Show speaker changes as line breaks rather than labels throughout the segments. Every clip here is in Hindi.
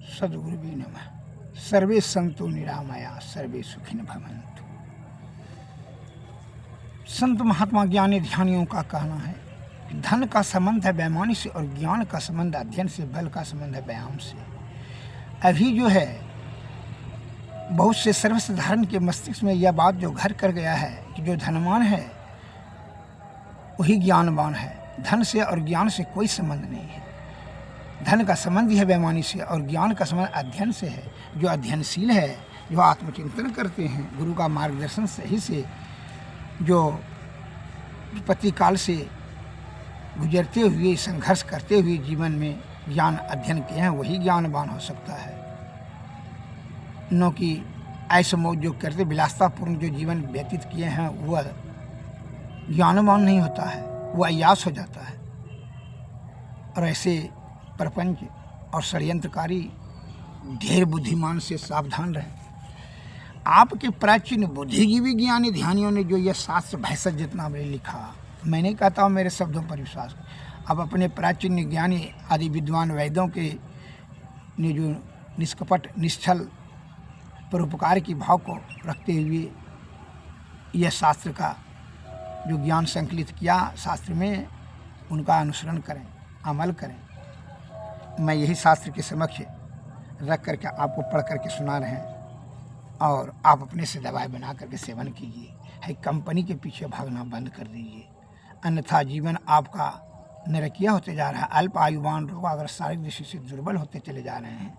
सद्गुरुवे नमः। सर्वे संतो निरामया सर्वे सुखिन भवन्तु। संत महात्मा ज्ञानी ध्यानियों का कहना है कि धन का संबंध है बेईमानी से और ज्ञान का संबंध अध्ययन से, बल का संबंध है व्यायाम से। अभी जो है बहुत से सर्वसाधारण के मस्तिष्क में यह बात जो घर कर गया है कि जो धनवान है वही ज्ञानवान है, धन से और ज्ञान से कोई संबंध नहीं है। धन का संबंध है बेईमानी से और ज्ञान का संबंध अध्ययन से है। जो अध्ययनशील है, जो आत्मचिंतन करते हैं, गुरु का मार्गदर्शन सही से जो विपत्ति काल से गुजरते हुए, संघर्ष करते हुए जीवन में ज्ञान अध्ययन किए हैं, वही ज्ञानवान हो सकता है। न कि ऐसे मौज जो करते विलासतापूर्ण जो जीवन व्यतीत किए हैं वह ज्ञानवान नहीं होता है, वह अय्यास हो जाता है। और ऐसे प्रपंच और षड्यंत्रकारी ढेर बुद्धिमान से सावधान रहें। आपके प्राचीन बुद्धिजीवी ज्ञानी ध्यानियों ने जो यह शास्त्र भैंसत जितना भी लिखा, मैं नहीं कहता हूँ मेरे शब्दों पर विश्वास। अब अपने प्राचीन ज्ञानी आदि विद्वान वैद्यों के ने जो निष्कपट निश्चल परोपकार की भाव को रखते हुए यह शास्त्र का जो ज्ञान संकलित किया शास्त्र में, उनका अनुसरण करें, अमल करें। मैं यही शास्त्र के समक्ष रख करके आपको पढ़ करके सुना रहे हैं और आप अपने से दवाएं बना करके सेवन कीजिए। है कंपनी के पीछे भागना बंद कर दीजिए, अन्यथा जीवन आपका नरकिया होते जा रहा है। अल्प आयुवान रोगाग्र शारीरिक दृष्टि से दुर्बल होते चले जा रहे हैं।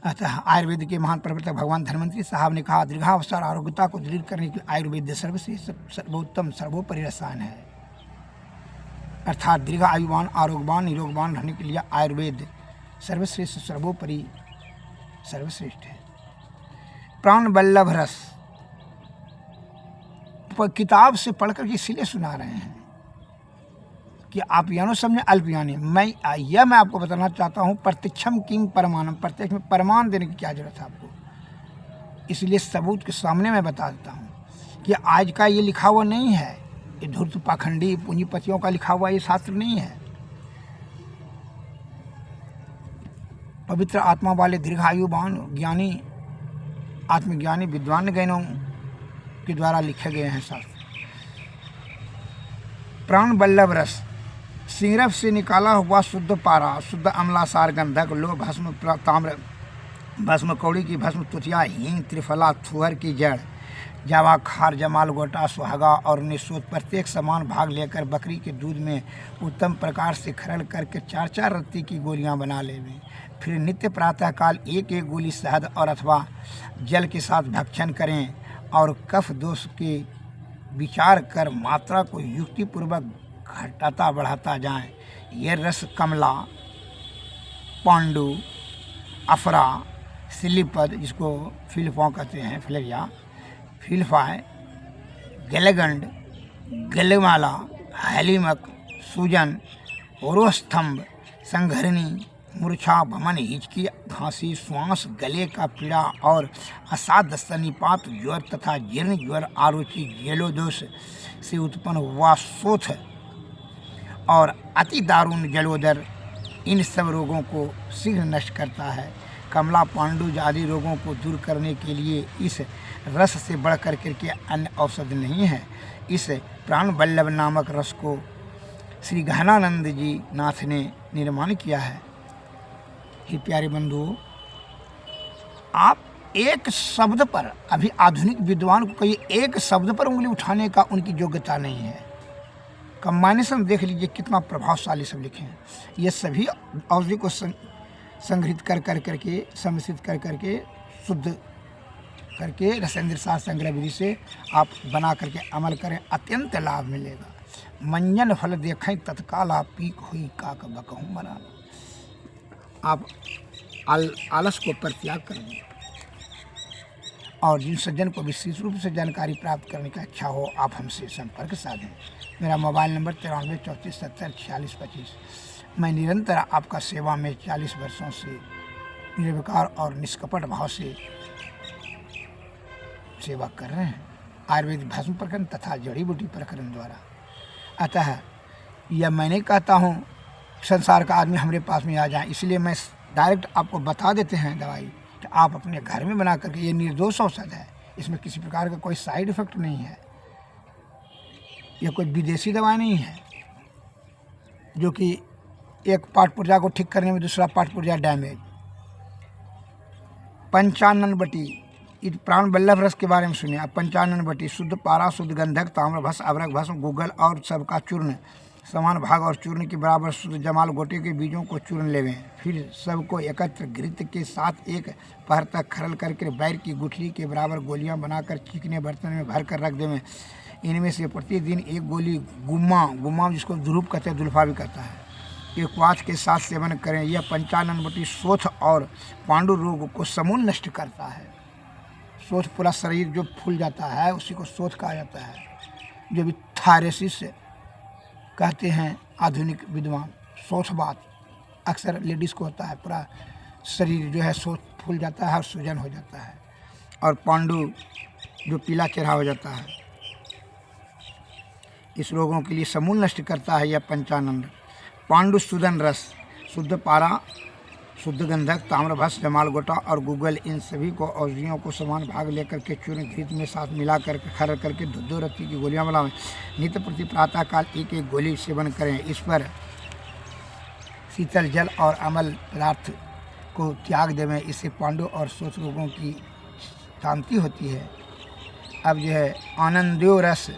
अतः आयुर्वेद के महान प्रवर्तक भगवान धन्वंतरी साहब ने कहा, दीर्घावसर आरोग्यता को दृढ़ करने के लिए आयुर्वेद सर्वश्रेष्ठ सर्वोत्तम सर्वोपरि रसायन है। अर्थात दीर्घ आयुवान आरोग्यवान निरोगवान रहने के लिए आयुर्वेद सर्वश्रेष्ठ सर्वोपरि सर्वश्रेष्ठ है। प्राण वल्लभ रस किताब से पढ़कर के इसीलिए सुना रहे हैं कि आप यह न समझें अल्पयानी। मैं आपको बताना चाहता हूँ, प्रत्यक्षम किम परमाणम, प्रत्यक्ष में प्रमाण देने की क्या जरूरत है आपको। इसलिए सबूत के सामने मैं बता देता हूँ कि आज का ये लिखा हुआ नहीं है, ये धूर्त पाखंडी पूंजीपतियों का लिखा हुआ ये शास्त्र नहीं है। पवित्र आत्मा वाले दीर्घायुवान ज्ञानी आत्मज्ञानी विद्वान गणों के द्वारा लिखे गए हैं शास्त्र। प्राण वल्लभ रस, सिंगरफ से निकाला हुआ शुद्ध पारा, शुद्ध अम्लासार गंधक, लो भस्म ताम्र भस्म, कौड़ी की भस्म, तुतिया, हींग, त्रिफला, थुहर की जड़, जावा, खार, जमाल, गोटा, सुहागा और निःशोध प्रत्येक समान भाग लेकर बकरी के दूध में उत्तम प्रकार से खरल करके 4-4 रत्ती की गोलियां बना लेवें। फिर नित्य प्रातःकाल 1-1 गोली शहद और अथवा जल के साथ भक्षण करें और कफ दोष के विचार कर मात्रा को युक्तिपूर्वक घटाता बढ़ाता जाएं। यह रस कमला, पांडु, अफरा, सिलीपद जिसको फिलफा कहते हैं, फिलरिया, फिलफाय, गलगंड, गलमाला, हैलीमक, सूजन, ओरोस्तंभ, संघरणी, मूर्छा, भमन, हिचकी, खांसी, श्वास, गले का पीड़ा और असाध्य सन्निपात, ज्वर तथा जीर्ण ज्वर, आरुचि, जलोदोष से उत्पन्न हुआ शोथ और अति दारुण जलोदर, इन सब रोगों को शीघ्र नष्ट करता है। कमला, पांडु आदि रोगों को दूर करने के लिए इस रस से बढ़ कर के अन्य औषध नहीं है। इस प्राण वल्लभ नामक रस को श्री गहनानंद जी नाथ ने निर्माण किया है। हे प्यारे बंधुओं, आप एक शब्द पर, अभी आधुनिक विद्वान को कहिए एक शब्द पर उंगली उठाने का उनकी योग्यता नहीं है। कम्बाइनेशन देख लीजिए कितना प्रभावशाली सब लिखे हैं। ये सभी औषधि को संग्रहित कर करके सम्मिश्रित कर करके शुद्ध करके रसेंद्र सार संग्रह विधि से आप बना करके अमल करें, अत्यंत लाभ मिलेगा। मंजन फल देखें तत्काल आप पीक हुई काक बकहूँ बना। आप आलस को परित्याग करें और जिन सज्जन को विशेष रूप से जानकारी प्राप्त करने का इच्छा हो आप हमसे संपर्क साधें। मेरा मोबाइल नंबर 93 34 70 46 25। मैं निरंतर आपका सेवा में 40 वर्षों से निर्विकार और निष्कपट भाव से सेवा कर रहे हैं, आयुर्वेद भस्म प्रकरण तथा जड़ी बूटी प्रकरण द्वारा। अतः यह मैं नहीं कहता हूँ संसार का आदमी हमारे पास में आ जाए, इसलिए मैं डायरेक्ट आपको बता देते हैं दवाई कि आप अपने घर में बना करके, ये निर्दोष औषध है, इसमें किसी प्रकार का कोई साइड इफ़ेक्ट नहीं है, ये कोई विदेशी दवा नहीं है जो कि एक पार्ट पुर्जा को ठीक करने में दूसरा पार्ट पुर्जा डैमेज। पंचानन बटी, इस प्राण बल्लभ रस के बारे में सुनिए आप। पंचानन बटी शुद्ध पारा, शुद्ध गंधक, ताम्र भस्म, अवरक भस्म, गूगल और सबका चूर्ण समान भाग और चूर्ण के बराबर शुद्ध जमाल गोटे के बीजों को चूर्ण लेवें। फिर सबको एकत्र घृत के साथ एक पहर तक खरल करके बैर की गुठली के बराबर गोलियां बनाकर चीकने बर्तन में भर कर रख देवें। इनमें से प्रतिदिन एक गोली गुम्मा जिसको ध्रुप कहते हैं, दुल्फा भी कहता है, एक वाच के साथ सेवन करें। यह पंचानन बटी शोथ और पांडु रोग को समूल नष्ट करता है। शोथ पूरा शरीर जो फूल जाता है उसी को शोथ कहा जाता है, जो भी थायरेसिस कहते हैं आधुनिक विद्वान। शोथ बात अक्सर लेडीज़ को होता है, पूरा शरीर जो है शोथ फूल जाता है और सूजन हो जाता है। और पांडु जो पीला चेहरा हो जाता है, इस रोगों के लिए समूल नष्ट करता है यह पंचानन। पांडु सुदन रस शुद्ध पारा, शुद्ध गंधक, ताम्रभस्म, जमाल गोटा और गूगल, इन सभी को औषधियों को समान भाग लेकर के चूर्ण घृत में साथ मिला करके खरल करके दो रत्ती की गोलियां बनावें। नित्य प्रति प्रातःकाल एक एक गोली सेवन करें। इस पर शीतल जल और अमल पदार्थ को त्याग देवें। इससे पांडु और शोथ रोगों की शांति होती है। अब जो है आनंदो रस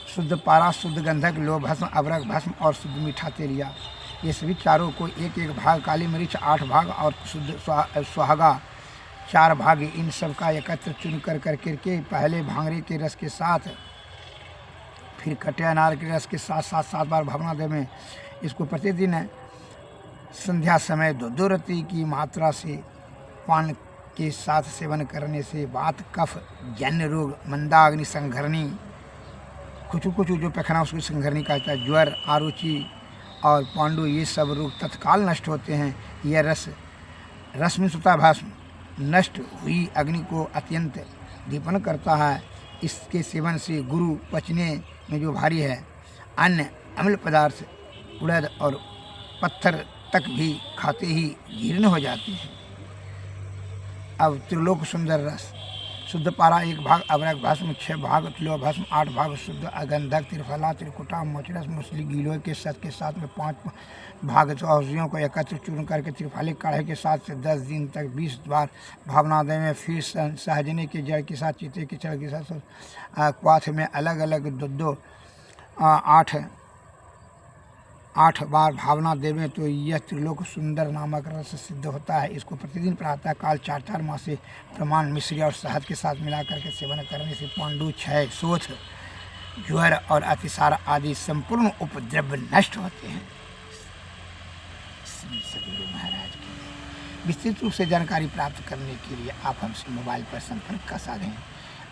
शुद्ध पारा, शुद्ध गंधक, लोह भस्म, अवरक भस्म और शुद्ध मीठा तेलिया, ये सभी चारों को एक एक भाग, काली मिर्च 8 भाग और शुद्ध सुहागा 4 भाग, इन सब का एकत्र चुन कर करके पहले भांगरे के रस के साथ, फिर खट्टे अनार के रस के साथ 7 बार भावना देवें। इसको प्रतिदिन संध्या समय 2 रत्ती की मात्रा से पान के साथ सेवन करने से वात, कफ जन्य रोग, मंदाग्नि, संघरणी, कुचू जो पैखाना उसको संघरणी कहता है, ज्वर, आरुचि और पांडु, ये सब रोग तत्काल नष्ट होते हैं। यह रस में सुता भस्म नष्ट हुई अग्नि को अत्यंत दीपन करता है। इसके सेवन से गुरु पचने में जो भारी है, अन्य अम्ल पदार्थ, उड़द और पत्थर तक भी खाते ही जीर्ण हो जाती है। अब त्रिलोक सुंदर रस शुद्ध पारा 1 भाग, अवरक भस्म 6 भाग, लोह भस्म 8 भाग, शुद्ध अगंधक, त्रिफला, त्रिकुटा, मोचरस, मुसली, गीलोय के शत के साथ में 5 भाग औषधियों को एकत्र चूर्ण करके त्रिफाली काढ़े के साथ से 10 दिन तक 20 बार भावना दें। फिर सहजने के जड़ के साथ, चीते के जड़ के साथ क्वाथ में अलग अलग 2 8 बार भावना देवें तो यह त्रिलोक सुंदर नामक रस सिद्ध होता है। इसको प्रतिदिन प्रातः काल 4 माह से प्रमाण मिश्री और शहद के साथ मिला करके सेवन करने से पांडु, क्षय, शोथ, ज्वर और अतिसार आदि संपूर्ण उपद्रव नष्ट होते हैं। सदगुरु महाराज की विस्तृत रूप से जानकारी प्राप्त करने के लिए आप हमसे मोबाइल पर संपर्क कर साधें।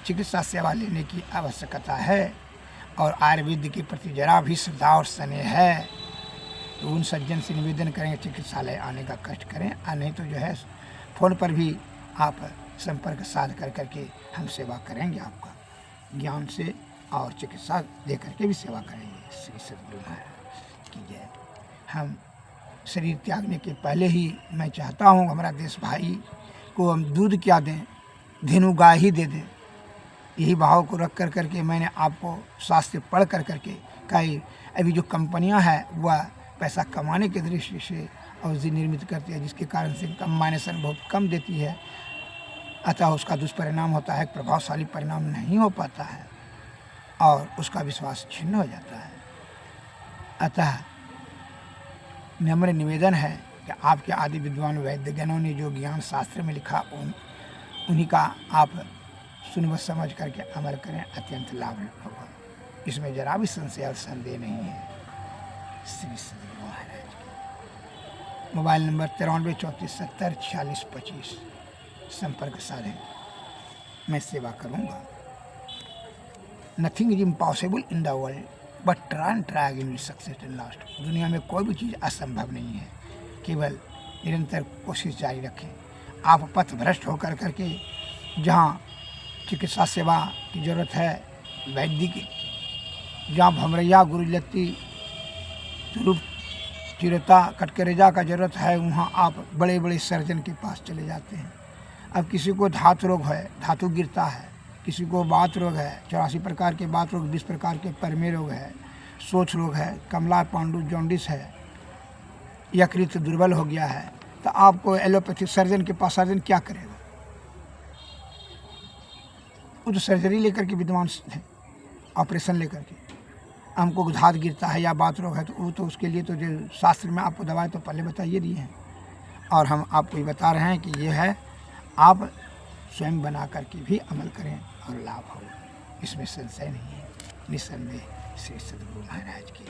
चिकित्सा सेवा लेने की आवश्यकता है और आयुर्वेद के प्रति जरा भी श्रद्धा और स्नेह है तो उन सज्जन से निवेदन करेंगे चिकित्सालय आने का कष्ट करें, और नहीं तो जो है फ़ोन पर भी आप संपर्क साध कर करके हम सेवा करेंगे, आपका ज्ञान से और चिकित्सा दे करके भी सेवा करेंगे। श्री सदगुरु महाराज की जय। हम शरीर त्यागने के पहले ही मैं चाहता हूँ हमारा देश भाई को हम दूध क्या दें, धेनु गाय ही दे दें, यही भाव को रख कर करके मैंने आपको शास्त्र पढ़ कर करके कई अभी जो कंपनियां हैं वह पैसा कमाने की दृष्टि से औषधि निर्मित करती है, जिसके कारण से कम्बाइनेशन बहुत कम देती है, अतः उसका दुष्परिणाम होता है, प्रभावशाली परिणाम नहीं हो पाता है और उसका विश्वास छिन्न हो जाता है। अतः नम्र निवेदन है कि आपके आदि विद्वान वैद्यजनों ने जो ज्ञान शास्त्र में लिखा उन्हीं का आप सुन व समझ करके अमल करें, अत्यंत लाभ होगा, इसमें जरा भी संशय और संदेह नहीं है। श्री सदगुरु महाराज की मोबाइल नंबर 93 34 70 46 25 संपर्क साधें, मैं सेवा करूँगा। Nothing is impossible in the world but try again will success at last. दुनिया में कोई भी चीज़ असंभव नहीं है, केवल निरंतर कोशिश जारी रखें। आप पथ भ्रष्ट होकर करके जहाँ चिकित्सा सेवा की जरूरत है, वैद्य की, जहाँ भमरैया गुरुलत्ती रूप चिरता कटकरेजा का ज़रूरत है, वहाँ आप बड़े बड़े सर्जन के पास चले जाते हैं। अब किसी को धातु रोग है, धातु गिरता है, किसी को बात रोग है, 84 प्रकार के बात रोग, 20 प्रकार के परमे रोग है, सोच रोग है, कमला पांडु जॉन्डिस है, यकृत दुर्बल हो गया है, तो आपको एलोपैथिक सर्जन के पास सर्जन क्या करेगा? वो तो सर्जरी लेकर के विद्वान है, ऑपरेशन लेकर के। हमको धात गिरता है या बात रोग है तो वो तो उसके लिए तो जो शास्त्र में आपको दवाएं तो पहले बताइए दी हैं, और हम आपको ये बता रहे हैं कि ये है, आप स्वयं बना करके भी अमल करें और लाभ हो, इसमें संशय नहीं है। निस्संदेह श्री सद्गुरु महाराज की।